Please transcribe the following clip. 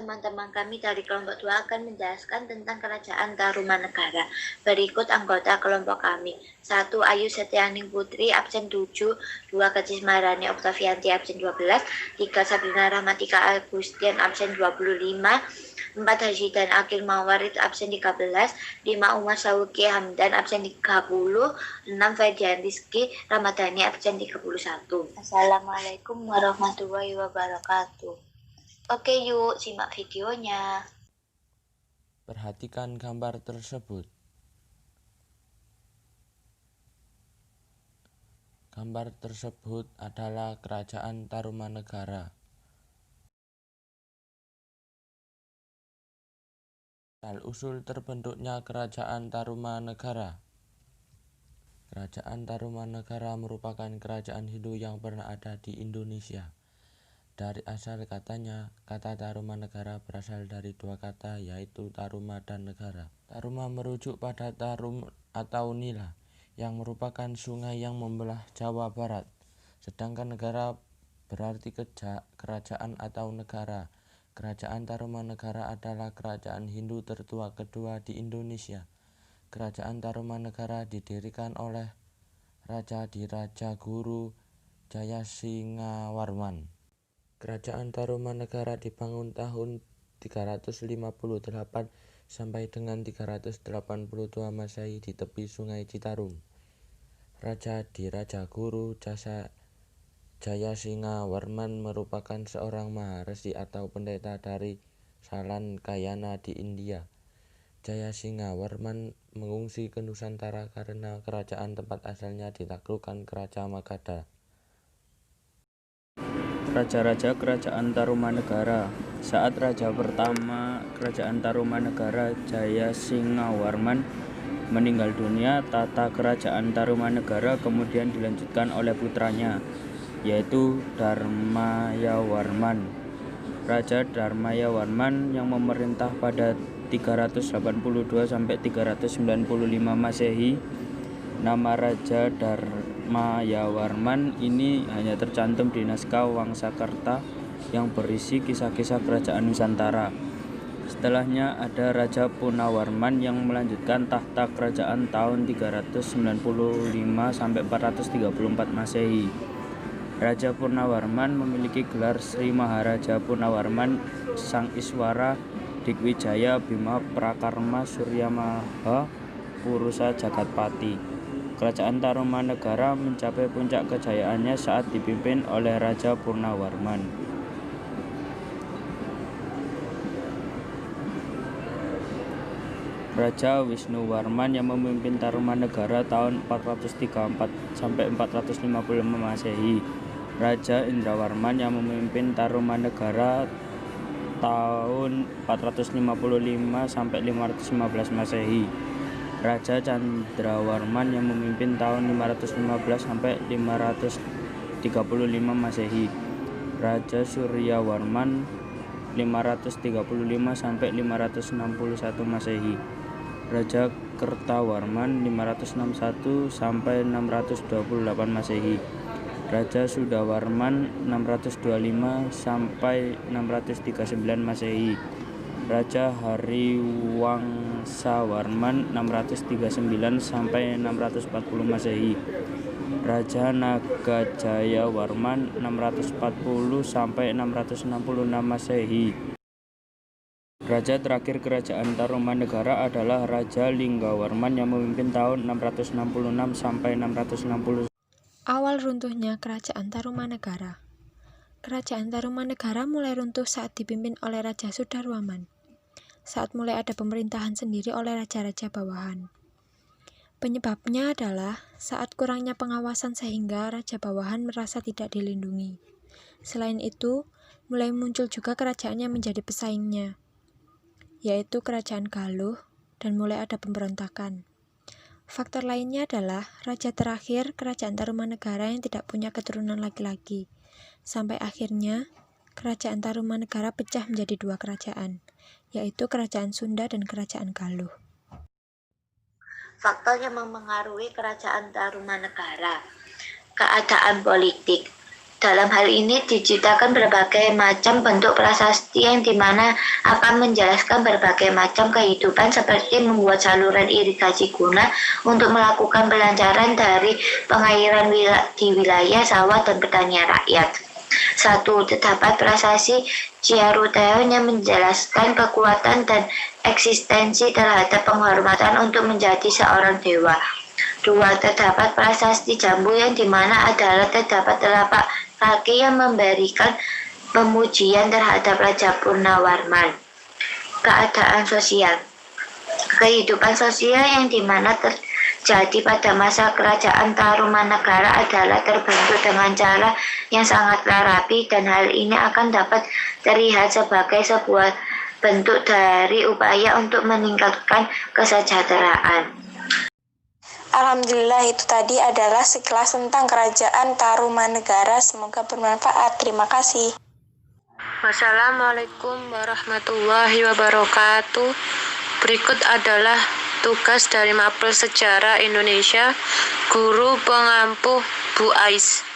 teman-teman kami dari kelompok 2 akan menjelaskan tentang Kerajaan Tarumanegara. Berikut anggota kelompok kami. 1. Ayu Setianing Putri, absen 7. 2. Kecis Marani Oktavianti, absen 12. 3. Sabrina Rahmatika Agustian, absen 25. 4. Hajidan Akil Mawarid, absen 13. 5. Umar Sauki Hamdan, absen 30. 6. Fedian Rizky Ramadhani, absen 31. Assalamualaikum warahmatullahi wabarakatuh. Oke yuk, simak videonya. Perhatikan gambar tersebut. Gambar tersebut adalah Kerajaan Tarumanegara. Asal-usul terbentuknya Kerajaan Tarumanegara. Kerajaan Tarumanegara merupakan kerajaan Hindu yang pernah ada di Indonesia. Dari asal katanya, kata Tarumanegara berasal dari dua kata, yaitu Taruma dan Negara. Taruma merujuk pada Tarum atau Nila, yang merupakan sungai yang membelah Jawa Barat. Sedangkan Negara berarti kerajaan atau negara. Kerajaan Tarumanegara adalah kerajaan Hindu tertua kedua di Indonesia. Kerajaan Tarumanegara didirikan oleh Raja Dirajaguru Jayasingawarman. Kerajaan Tarumanegara dibangun tahun 358 sampai dengan 382 Masehi di tepi Sungai Citarum. Raja Dirajaguru Jayasingawarman merupakan seorang maharesi atau pendeta dari Salankayana di India. Jayasingawarman mengungsi ke Nusantara karena kerajaan tempat asalnya ditaklukkan Raja Magadha. Raja-raja Kerajaan Tarumanegara. Saat raja pertama Kerajaan Tarumanegara, Jayasingawarman, meninggal dunia, tata Kerajaan Tarumanegara kemudian dilanjutkan oleh putranya, yaitu Dharmayawarman. Raja Dharmayawarman yang memerintah pada 382 sampai 395 Masehi. Nama Raja Dharmayawarman ini hanya tercantum di naskah Wangsakerta yang berisi kisah-kisah kerajaan Nusantara. Setelahnya ada Raja Punawarman yang melanjutkan tahta kerajaan tahun 395 sampai 434 Masehi. Raja Punawarman memiliki gelar Sri Maharaja Punawarman Sang Iswara Digwijaya Bima Prakarma Suryamaha Purusa Jagatpati. Kerajaan Tarumanegara mencapai puncak kejayaannya saat dipimpin oleh Raja Purnawarman. Raja Wisnuwarman yang memimpin Tarumanegara tahun 434 sampai 455 Masehi. Raja Indrawarman yang memimpin Tarumanegara tahun 455 sampai 515 Masehi. Raja Candrawarman yang memimpin tahun 515 sampai 535 Masehi. Raja Suryawarman 535 sampai 561 Masehi. Raja Kertawarman 561 sampai 628 Masehi. Raja Sudawarman 625 sampai 639 Masehi. Raja Hariwangsawarman 639 sampai 640 Masehi. Raja Nagajayawarman 640 sampai 666 Masehi. Raja terakhir Kerajaan Tarumanegara adalah Raja Linggawarman yang memimpin tahun 666 sampai 660. Awal runtuhnya Kerajaan Tarumanegara. Kerajaan Tarumanegara mulai runtuh saat dipimpin oleh Raja Sudarwaman. Saat mulai ada pemerintahan sendiri oleh raja-raja bawahan. Penyebabnya adalah saat kurangnya pengawasan sehingga raja bawahan merasa tidak dilindungi. Selain itu, mulai muncul juga kerajaan yang menjadi pesaingnya, yaitu Kerajaan Galuh, dan mulai ada pemberontakan. Faktor lainnya adalah raja terakhir Kerajaan Tarumanegara yang tidak punya keturunan laki-laki. Sampai akhirnya, Kerajaan Tarumanegara pecah menjadi dua kerajaan, yaitu Kerajaan Sunda dan Kerajaan Galuh. Faktor yang mempengaruhi Kerajaan Tarumanegara. Keadaan politik. Dalam hal ini diciptakan berbagai macam bentuk prasasti yang dimana akan menjelaskan berbagai macam kehidupan seperti membuat saluran irigasi guna untuk melakukan pelancaran dari pengairan di wilayah sawah dan pertanian rakyat. 1. Terdapat prasasti Ciaruteon yang menjelaskan kekuatan dan eksistensi terhadap penghormatan untuk menjadi seorang dewa. 2. Terdapat prasasti Jambu yang dimana adalah terdapat telapak kaki yang memberikan pemujian terhadap Raja Purnawarman. Keadaan sosial. Kehidupan sosial yang dimana terjadi pada masa kerajaan Tarumanegara adalah terbentuk dengan cara yang sangatlah rapi, dan hal ini akan dapat terlihat sebagai sebuah bentuk dari upaya untuk meningkatkan kesejahteraan. Alhamdulillah, itu tadi adalah sekilas tentang kerajaan Tarumanegara. Semoga bermanfaat. Terima kasih. Wassalamualaikum warahmatullahi wabarakatuh. Berikut adalah tugas dari Mapel Sejarah Indonesia, Guru Pengampu Bu Ais.